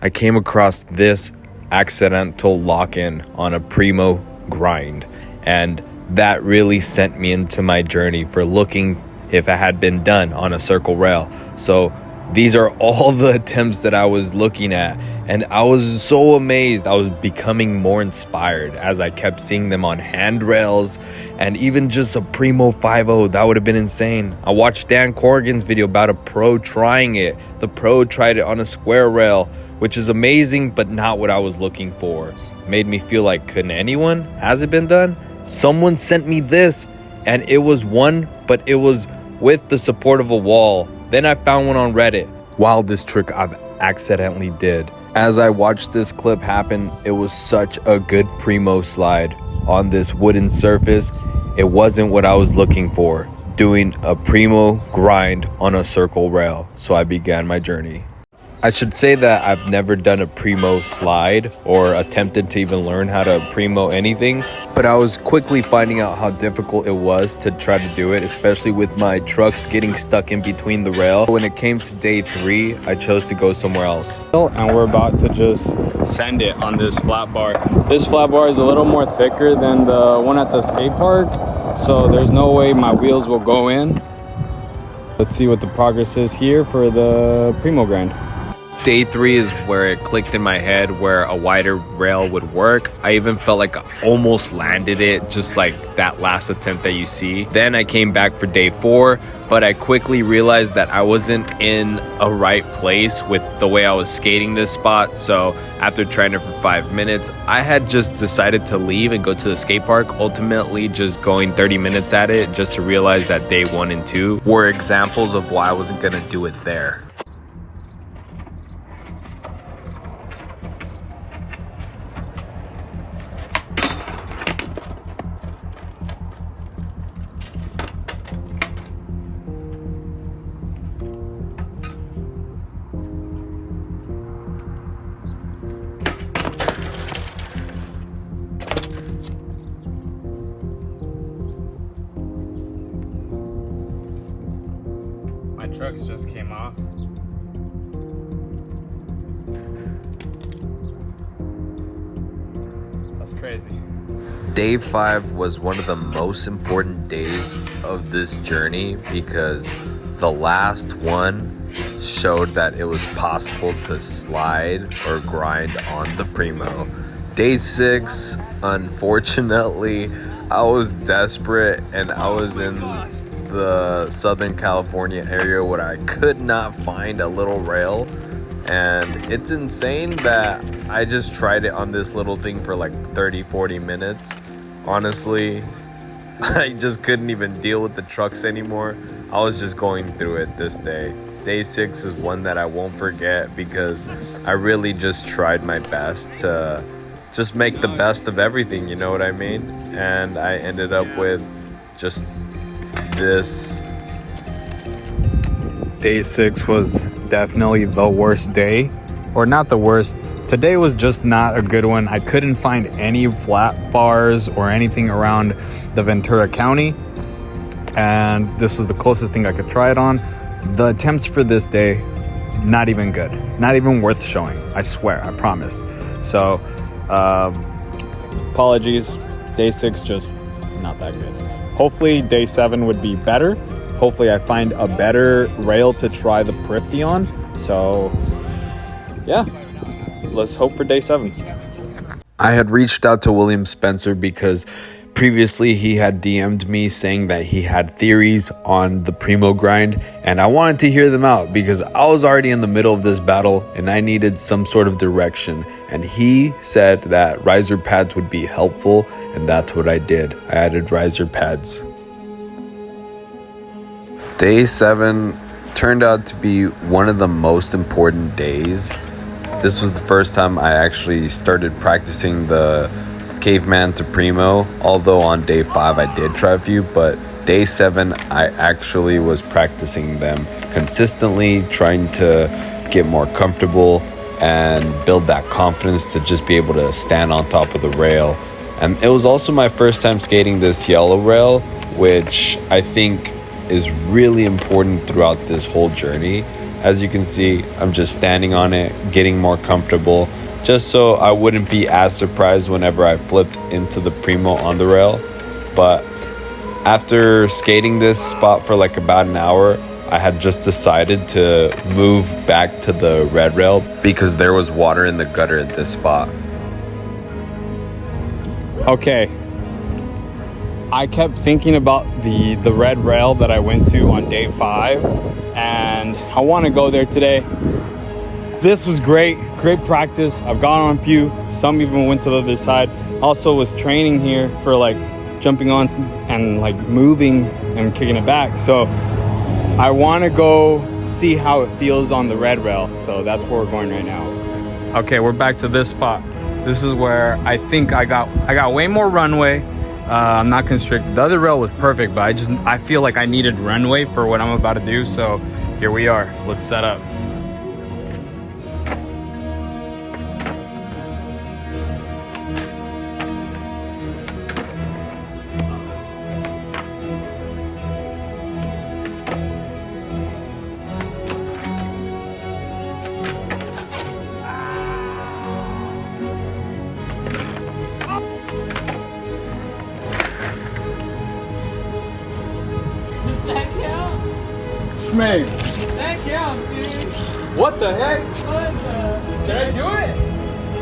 I came across this accidental lock-in on a Primo Grind, and that really sent me into my journey for looking if it had been done on a circle rail. So these are all the attempts that I was looking at, and I was so amazed. I was becoming more inspired as I kept seeing them on handrails, and even just a Primo 5.0, that would have been insane. I watched Dan Corrigan's video about a pro trying it. The pro tried it on a square rail, which is amazing, but not what I was looking for. Made me feel like, couldn't anyone? Has it been done? Someone sent me this, and it was one, but it was with the support of a wall. Then I found one on Reddit. Wildest trick I've accidentally did. As I watched this clip happen, it was such a good Primo slide on this wooden surface. It wasn't what I was looking for, doing a Primo grind on a circle rail. So I began my journey. I should say that I've never done a Primo slide or attempted to even learn how to Primo anything, but I was quickly finding out how difficult it was to try to do it, especially with my trucks getting stuck in between the rail. When it came to day 3, I chose to go somewhere else. And we're about to just send it on this flat bar. This flat bar is a little more thicker than the one at the skate park, so there's no way my wheels will go in. Let's see what the progress is here for the Primo Grind. Day 3 is where it clicked in my head where a wider rail would work. I even felt like I almost landed it, just like that last attempt that you see. Then I came back for day 4, but I quickly realized that I wasn't in a right place with the way I was skating this spot. So after trying it for 5 minutes, I had just decided to leave and go to the skate park, ultimately just going 30 minutes at it, just to realize that day 1 and 2 were examples of why I wasn't gonna do it there. My trucks just came off. That's crazy. Day 5 was one of the most important days of this journey because the last one showed that it was possible to slide or grind on the Primo. Day 6, unfortunately, I was desperate and I was in the Southern California area where I could not find a little rail, and it's insane that I just tried it on this little thing for like 30-40 minutes. Honestly, I just couldn't even deal with the trucks anymore. I was just going through it this day. Day 6 is one that I won't forget because I really just tried my best to just make the best of everything, you know what I mean? And I ended up with just this. Day 6 was definitely the worst day, or not the worst. Today was just not a good one. I couldn't find any flat bars or anything around the Ventura County, and this was the closest thing I could try it on. The attempts for this day, not even good, not even worth showing. I swear, I promise. So apologies. Day 6 just not that good. Hopefully day 7 would be better. Hopefully I find a better rail to try the Prifty on. So yeah, let's hope for day 7. I had reached out to William Spencer because previously he had DM'd me saying that he had theories on the Primo Grind, and I wanted to hear them out because I was already in the middle of this battle and I needed some sort of direction. And he said that riser pads would be helpful, and that's what I did. I added riser pads. Day 7 turned out to be one of the most important days. This was the first time I actually started practicing the caveman to Primo, although on day 5 I did try a few, but day 7 I actually was practicing them consistently, trying to get more comfortable and build that confidence to just be able to stand on top of the rail. And it was also my first time skating this yellow rail, which I think is really important throughout this whole journey. As you can see, I'm just standing on it, getting more comfortable, just so I wouldn't be as surprised whenever I flipped into the Primo on the rail. But after skating this spot for like about an hour, I had just decided to move back to the red rail because there was water in the gutter at this spot. Okay, I kept thinking about the red rail that I went to on day 5, and I want to go there today. This was great practice. I've gone on a few, some even went to the other side. Also was training here for like jumping on and like moving and kicking it back. So I want to go see how it feels on the red rail. So that's where we're going right now. Okay, we're back to this spot. This is where I think I got way more runway. I'm not constricted. The other rail was perfect, but I feel like I needed runway for what I'm about to do. So here we are. Let's set up. Schmeg. That counts, dude. What the heck? What the? Did I do it?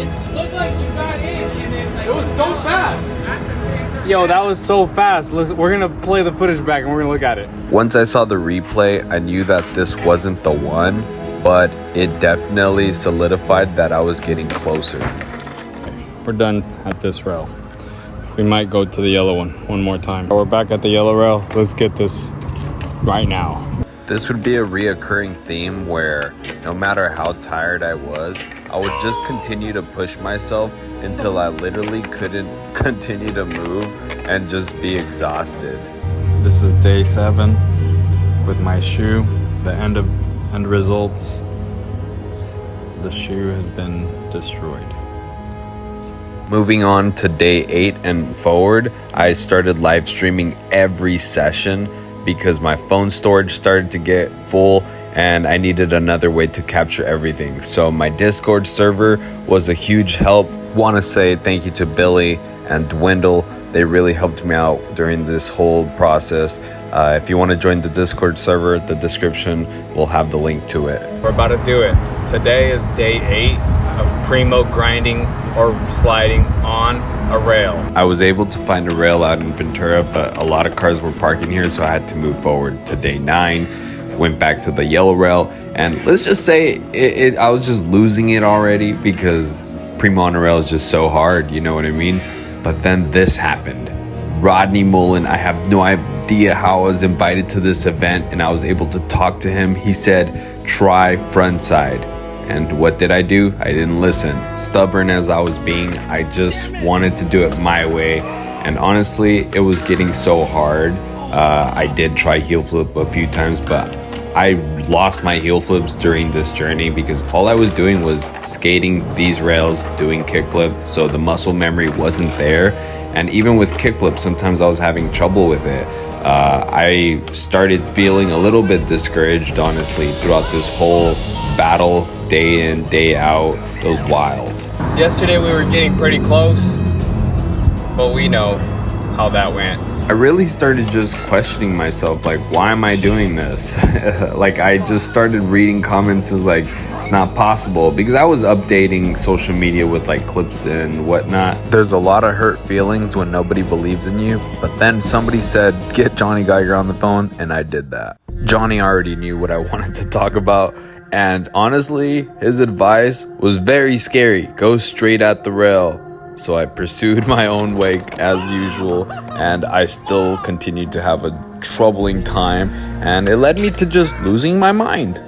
It looked like you got in, and then like It was so fast. After Yo, that was so fast. Listen, we're gonna play the footage back and we're gonna look at it. Once I saw the replay, I knew that this wasn't the one, but it definitely solidified that I was getting closer. We're done at this rail. We might go to the yellow one more time. We're back at the yellow rail. Let's get this right now. This would be a reoccurring theme where no matter how tired I was, I would just continue to push myself until I literally couldn't continue to move and just be exhausted. This is day 7 with my shoe. The end results. The shoe has been destroyed. Moving on to day 8 and forward, I started live streaming every session because my phone storage started to get full and I needed another way to capture everything. So my Discord server was a huge help. Want to say thank you to Billy and Dwindle. They really helped me out during this whole process. If you want to join the Discord server, the description will have the link to it. We're about to do it. Today is day 8 of Primo grinding or sliding on a rail. I was able to find a rail out in Ventura, but a lot of cars were parking here, so I had to move forward to day 9. Went back to the yellow rail, and let's just say I was just losing it already because Primo on a rail is just so hard, you know what I mean? But then this happened. Rodney Mullen, I have no idea how I was invited to this event, and I was able to talk to him. He said, try frontside. And what did I do? I didn't listen. Stubborn as I was being, I just wanted to do it my way. And honestly, it was getting so hard. I did try heel flip a few times, but I lost my heel flips during this journey because all I was doing was skating these rails, doing kickflip, so the muscle memory wasn't there. And even with kickflip, sometimes I was having trouble with it. I started feeling a little bit discouraged, honestly, throughout this whole battle, day in, day out. It was wild. Yesterday we were getting pretty close, but we know how that went. I really started just questioning myself, like, why am I doing this? Like, I just started reading comments as like, it's not possible, because I was updating social media with like clips and whatnot. There's a lot of hurt feelings when nobody believes in you, but then somebody said, get Johnny Geiger on the phone, and I did that. Johnny already knew what I wanted to talk about, and honestly, his advice was very scary. Go straight at the rail. So I pursued my own way as usual, and I still continued to have a troubling time, and it led me to just losing my mind.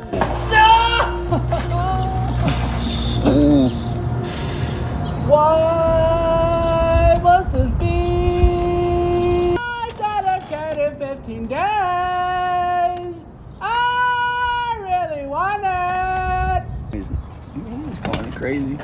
Why must this be? I dedicated 15 days. I really want it. He's going crazy.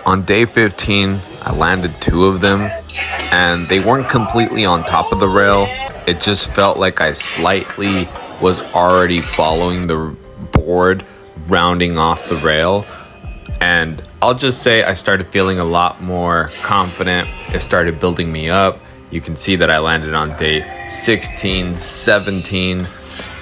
On day 15, I landed 2 of them, and they weren't completely on top of the rail. It just felt like I slightly was already following the board, rounding off the rail. And I'll just say I started feeling a lot more confident. It started building me up. You can see that I landed on day 16, 17,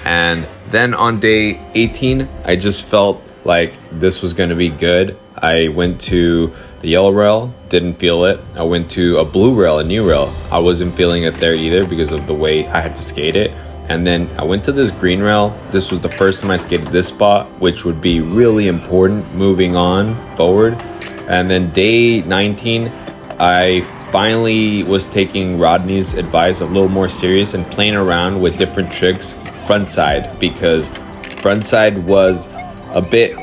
and then on day 18, I just felt like this was going to be good. I went to the yellow rail, didn't feel it. I went to a blue rail, a new rail. I wasn't feeling it there either because of the way I had to skate it. And then I went to this green rail. This was the first time I skated this spot, which would be really important moving on forward. And then day 19, I finally was taking Rodney's advice a little more serious and playing around with different tricks frontside, because frontside was a bit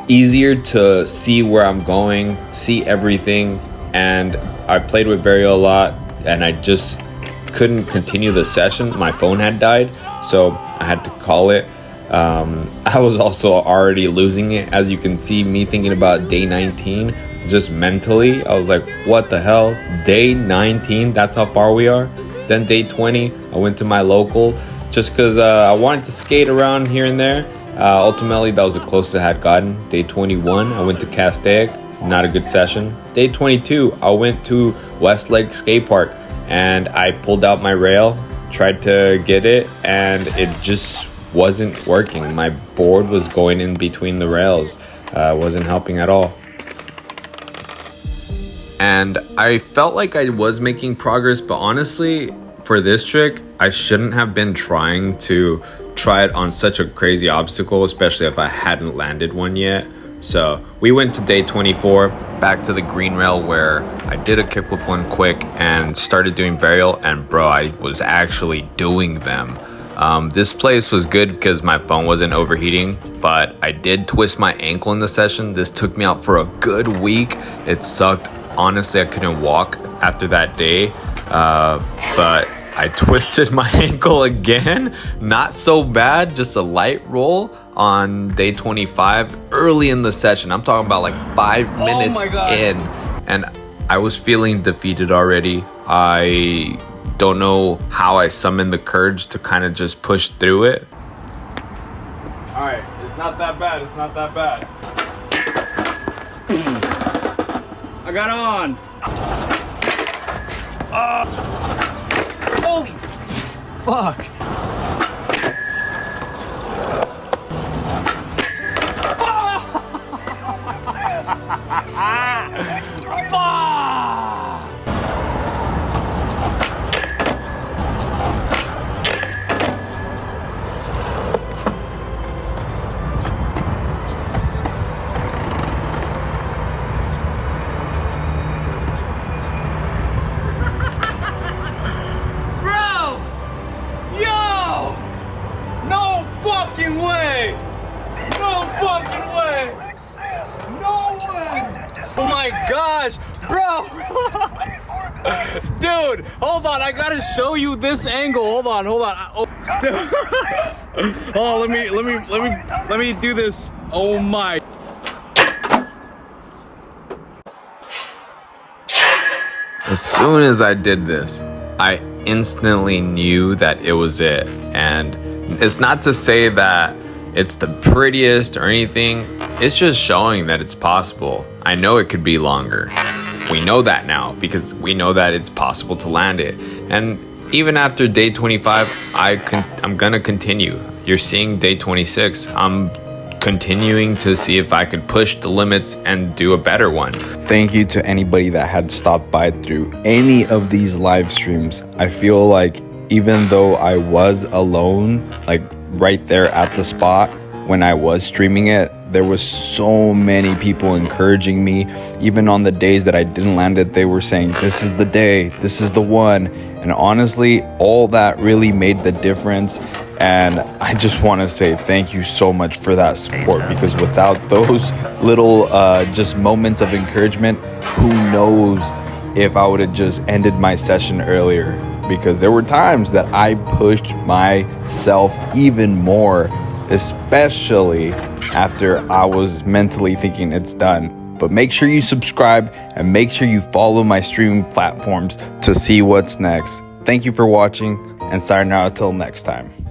easier to see where I'm going, see everything. And I played with Vario a lot, and I just couldn't continue the session. My phone had died, so I had to call it. I was also already losing it. As you can see, me thinking about day 19, just mentally, I was like, what the hell? Day 19, that's how far we are? Then day 20, I went to my local just because I wanted to skate around here and there. Ultimately, that was the closest I had gotten. Day 21, I went to Castaic, not a good session. Day 22, I went to Westlake Skate Park, and I pulled out my rail, tried to get it, and it just wasn't working. My board was going in between the rails. Wasn't helping at all. And I felt like I was making progress, but honestly, for this trick, I shouldn't have been trying to try it on such a crazy obstacle, especially if I hadn't landed one yet. So we went to day 24, back to the green rail, where I did a kickflip one quick and started doing varial, and bro, I was actually doing them. This place was good because my phone wasn't overheating, but I did twist my ankle in the session. This took me out for a good week. It sucked. Honestly, I couldn't walk after that day, but I twisted my ankle again. Not so bad, just a light roll on day 25 early in the session. I'm talking about like 5 minutes in, and I was feeling defeated already. I don't know how I summoned the courage to kind of just push through it. All right, it's not that bad. It's not that bad. I got on. Holy fuck. Oh my gosh, bro! Dude, hold on, I gotta show you this angle. Hold on. Oh, dude. Oh, let me do this. Oh my. As soon as I did this, I instantly knew that it was it. And it's not to say that it's the prettiest or anything. It's just showing that it's possible. I know it could be longer. We know that now because we know that it's possible to land it. And even after day 25, I'm gonna continue. You're seeing day 26. I'm continuing to see if I could push the limits and do a better one. Thank you to anybody that had stopped by through any of these live streams. I feel like even though I was alone, like right there at the spot when I was streaming it, there was so many people encouraging me. Even on the days that I didn't land it, they were saying, this is the day, this is the one. And honestly, all that really made the difference. And I just want to say thank you so much for that support, because without those little just moments of encouragement, who knows if I would have just ended my session earlier. Because there were times that I pushed myself even more, especially after I was mentally thinking it's done. But make sure you subscribe and make sure you follow my streaming platforms to see what's next. Thank you for watching, and sayonara till next time.